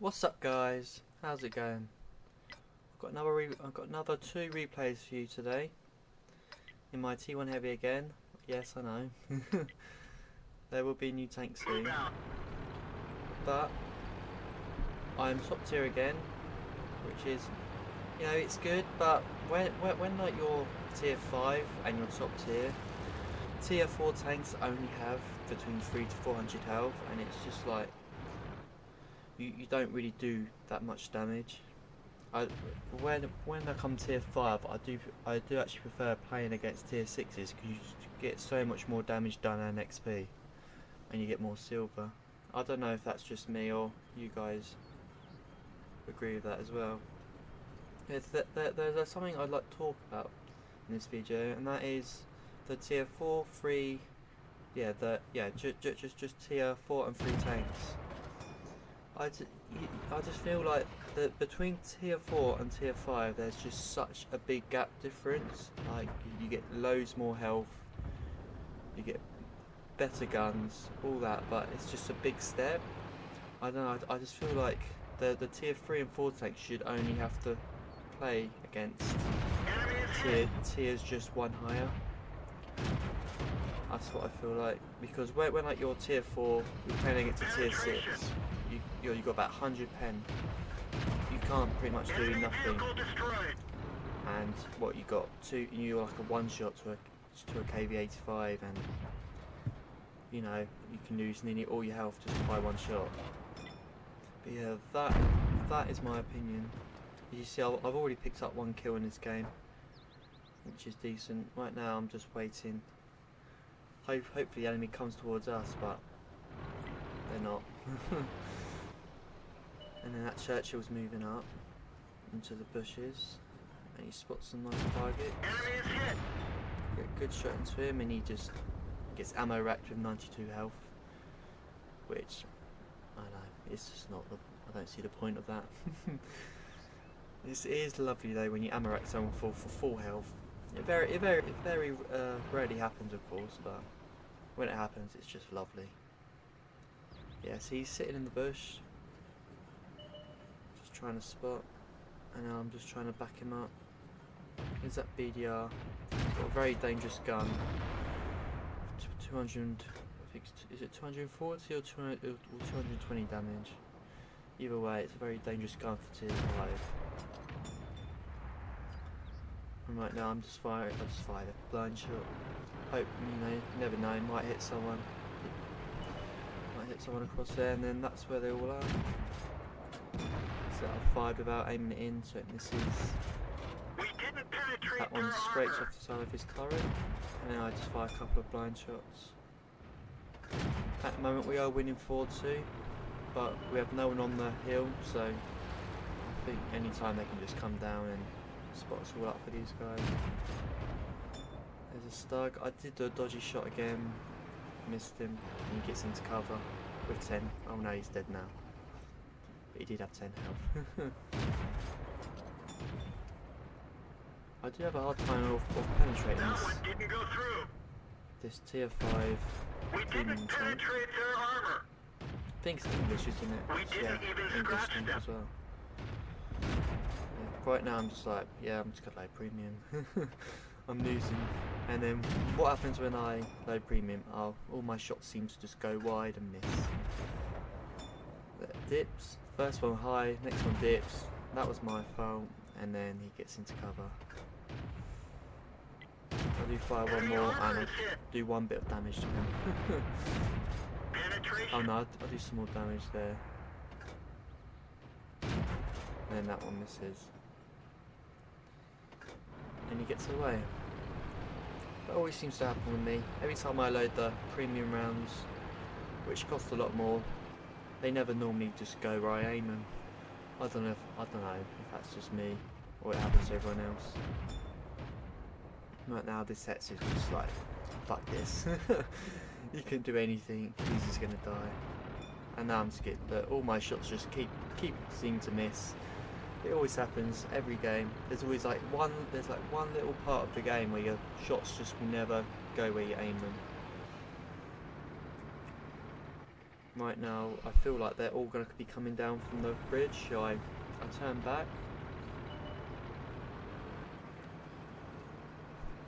What's up, guys? How's it going? I've got another two replays for you today. In my T1 Heavy again. Yes, I know. There will be a new tank soon. But I'm top tier again, which is, you know, it's good. But when like you're tier 5 and you're top tier 4 tanks only have between 300 to 400 health, and it's just like you don't really do that much damage. When I come tier 5, I do actually prefer playing against tier 6s because you just get so much more damage done and XP, and you get more silver. I don't know if that's just me or you guys agree with that as well. There's something I'd like to talk about in this video, and that is the tier 4, 3, just tier 4 and 3 tanks. I just feel like between tier 4 and tier 5 there's just such a big gap difference. Like, you get loads more health, you get better guns, all that, but it's just a big step. I don't know, I just feel like the tier 3 and 4 tanks should only have to play against tiers just one higher. That's what I feel like, because when like you're tier 4, you're playing against a tier 6, you got about 100 pen. You can't pretty much do nothing. And what you got? You're like a one shot to a KV85, and you know you can lose nearly all your health just by one shot. But yeah, that is my opinion. As you see, I've already picked up 1 kill in this game, which is decent. Right now, I'm just waiting. Hopefully the enemy comes towards us, but they're not. And then that Churchill's moving up into the bushes, and he spots some nice targets. Get a good shot into him, and he just gets ammo racked with 92 health, which I don't know, it's just not I don't see the point of that. It is lovely though when you ammo rack someone for full health. It very rarely happens, of course, but when it happens, it's just lovely. Yeah, so he's sitting in the bush, just trying to spot, and now I'm just trying to back him up. Here's that BDR. He's got a very dangerous gun. 200, I think, is it 240 or 220 damage? Either way, it's a very dangerous gun for tier 5. And right now I just fired a blind shot. Hope, you know, you never know, might hit someone. Might hit someone across there, and then that's where they all are. So I fired without aiming it in, so it misses. That one scrapes off the side of his turret, and then I just fire a couple of blind shots. At the moment we are winning 4-2, but we have no one on the hill, so I think any time they can just come down and spot us all up for these guys. There's a Stug. I did do a dodgy shot again, missed him, and he gets into cover with 10. Oh no, he's dead now. But he did have 10 health. I do have a hard time of penetrating this tier 5 demon tank. I think it's English, isn't it? Yeah, English tank as well. Yeah, right now I'm just like, yeah, I'm just gonna load premium. I'm losing, and then what happens when I load premium? All my shots seem to just go wide and miss. Dips, first one high, next one dips. That was my fault, and then he gets into cover. I do fire one more, and I do one bit of damage to him. Oh no, I do some more damage there. And then that one misses. And he gets away. That always seems to happen with me. Every time I load the premium rounds, which cost a lot more, they never normally just go where I aim them. I don't know if that's just me or it happens to everyone else. Right now this set is just like, fuck this. You can do anything, he's just gonna die. And now I'm just getting all my shots just keep seeming to miss. It always happens every game. There's always like one little part of the game where your shots just never go where you aim them. right now I feel like they're all going to be coming down from the bridge, so I turn back.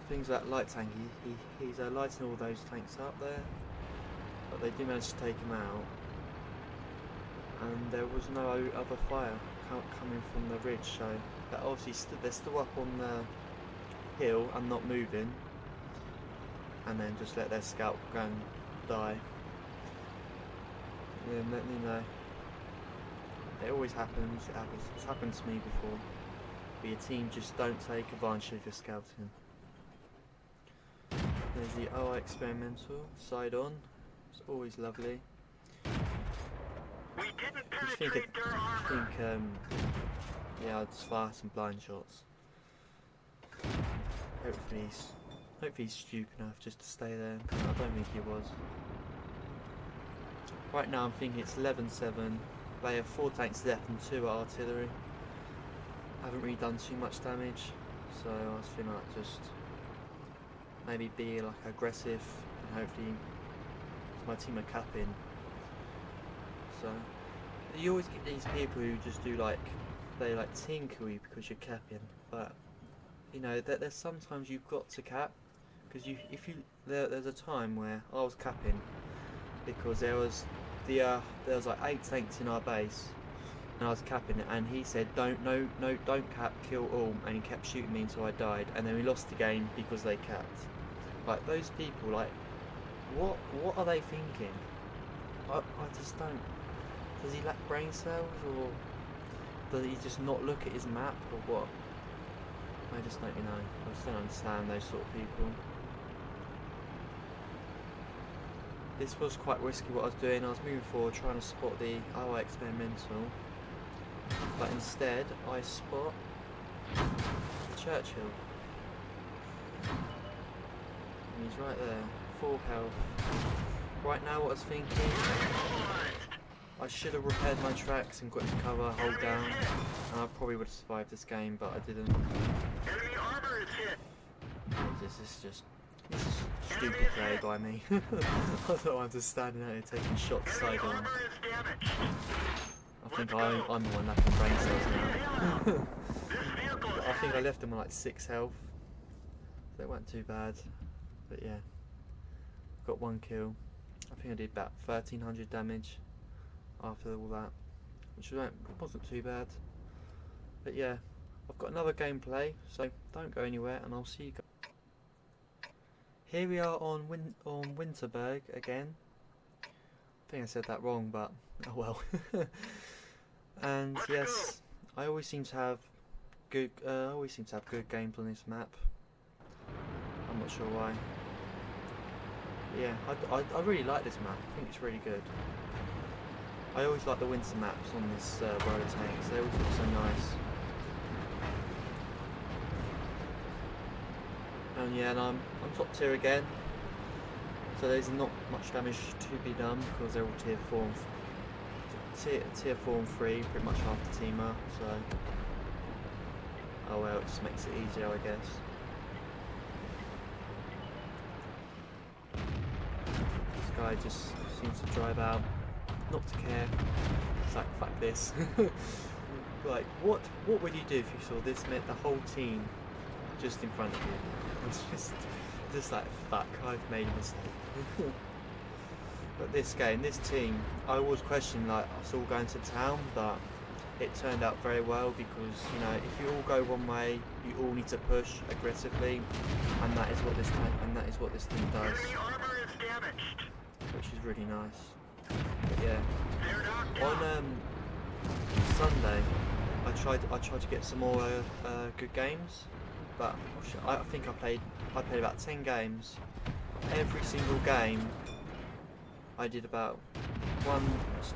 Things like light tank, he's lighting all those tanks up there, but they do manage to take him out, and there was no other fire coming from the ridge, so that obviously they're still up on the hill and not moving, and then just let their scout go and die. Yeah, let me know. It always happens. It's happened to me before. But your team just don't take advantage of your scouting. There's the OI experimental side on. It's always lovely. We didn't penetrate their armor. Yeah, I'd just fire some blind shots. Hopefully he's stupid enough just to stay there. I don't think he was. Right now I'm thinking it's 11-7. They have 4 tanks left and 2 artillery. I haven't really done too much damage, so I was feeling like just maybe be like aggressive and hopefully my team are capping. So you always get these people who just do like they like tinkle you because you're capping, but you know that there's sometimes you've got to cap, because there's a time where I was capping because there was like 8 tanks in our base and I was capping it, and he said don't cap, kill all, and he kept shooting me until I died, and then we lost the game because they capped. Like those people, like what are they thinking? I just don't. Does he lack brain cells, or does he just not look at his map, or what? I just don't know. I just don't understand those sort of people. This was quite risky what I was doing. I was moving forward trying to spot the OI experimental, but instead I spot the Churchill. And he's right there, full health. Right now what I was thinking, I should have repaired my tracks and got into cover, hold down, and I probably would have survived this game, but I didn't. Enemy armor is hit. This is stupid play by me. I don't understand out here taking shots side on. Armor is damaged. I think I'm the one lacking brain cells now. I think I left them on like 6 health, so it wasn't too bad. But yeah, got 1 kill. I think I did about 1300 damage after all that, which wasn't too bad. But yeah, I've got another gameplay, so don't go anywhere, and I'll see you guys. Here we are on Winterberg again. I think I said that wrong, but oh well. And yes, I always seem to have good games on this map. I'm not sure why. Yeah, I really like this map. I think it's really good. I always like the winter maps on this roller tanks. They always look so nice. And yeah, and I'm top tier again. So there's not much damage to be done because they're all tier 4 and 3, pretty much half the team are. So oh well, it just makes it easier, I guess. This guy just seems to drive out, not to care. It's like, fuck this. Like, what would you do if you saw this meant the whole team just in front of you? It's just like, fuck, I've made a mistake. But this game, this team, I always questioned like us all going to town, but it turned out very well because, you know, if you all go one way, you all need to push aggressively, and that is what this team does, which is really nice. But yeah, on Sunday, I tried to get some more good games, but I think I played about 10 games. Every single game, I did about 1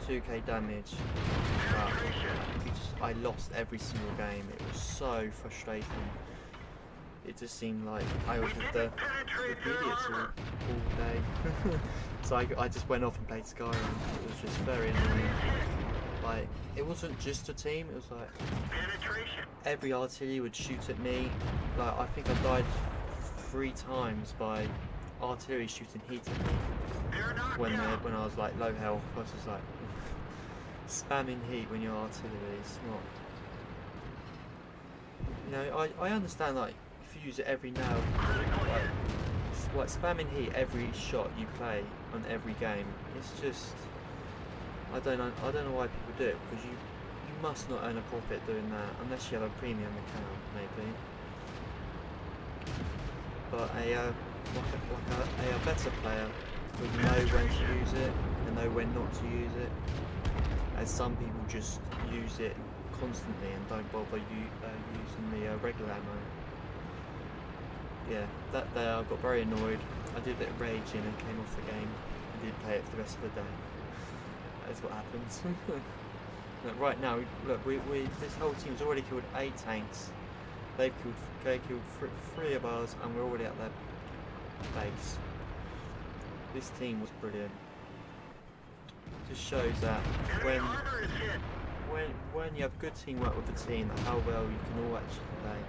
to 2k damage, but I lost every single game. It was so frustrating. It just seemed like I was with the idiots all day. So I just went off and played Skyrim. It was just very annoying. Like, it wasn't just a team, it was like every artillery would shoot at me. Like, I think I died 3 times by artillery shooting heat at me. when I was like low health. I was just like spamming heat when you're artillery. It's not. You know, I understand like if you use it every now, like spamming heat every shot you play on every game. It's just I don't know why people do it, because you must not earn a profit doing that unless you have a premium account maybe. But a better player would know when to use it and know when not to use it, as some people just use it constantly and don't bother using the regular ammo. Yeah, that day I got very annoyed. I did a bit of raging and came off the game and didn't play it for the rest of the day. That is what happens. Look, right now, look, this whole team's already killed 8 tanks. They killed 3 of ours, and we're already at their base. This team was brilliant. Just shows that when you have good teamwork with the team, how well you can all actually play.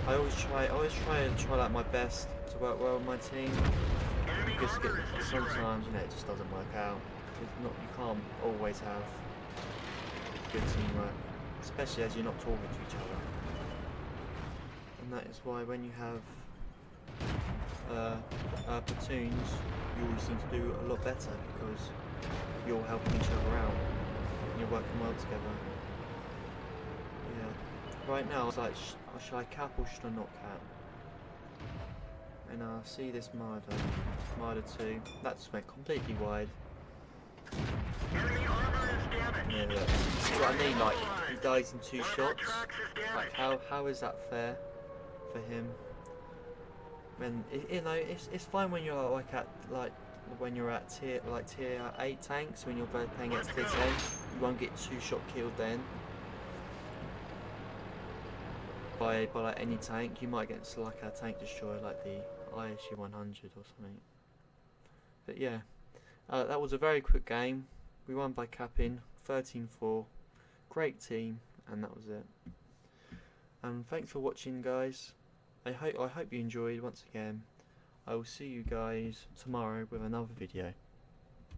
I always try like my best to work well with my team. Because sometimes, you know, it just doesn't work out. You can't always have good teamwork, especially as you're not talking to each other. And that is why when you have platoons, you always seem to do a lot better, because you're all helping each other out and you're working well together. Yeah. Right now, it's like, should I cap or should I not cap? And I see this Marder 2. That just went completely wide. Yeah, look. See what I mean? Like, he dies in 2 shots. Like, how is that fair for him? When you know, it's fine when you're when you're at tier 8 tanks. When you're both playing against tier 10, you won't get 2-shot killed then by like any tank. You might get like a tank destroyer like the ISU 100 or something. But yeah, that was a very quick game. We won by capping 13-4. Great team, and that was it. Thanks for watching, guys. I hope you enjoyed once again. I will see you guys tomorrow with another video.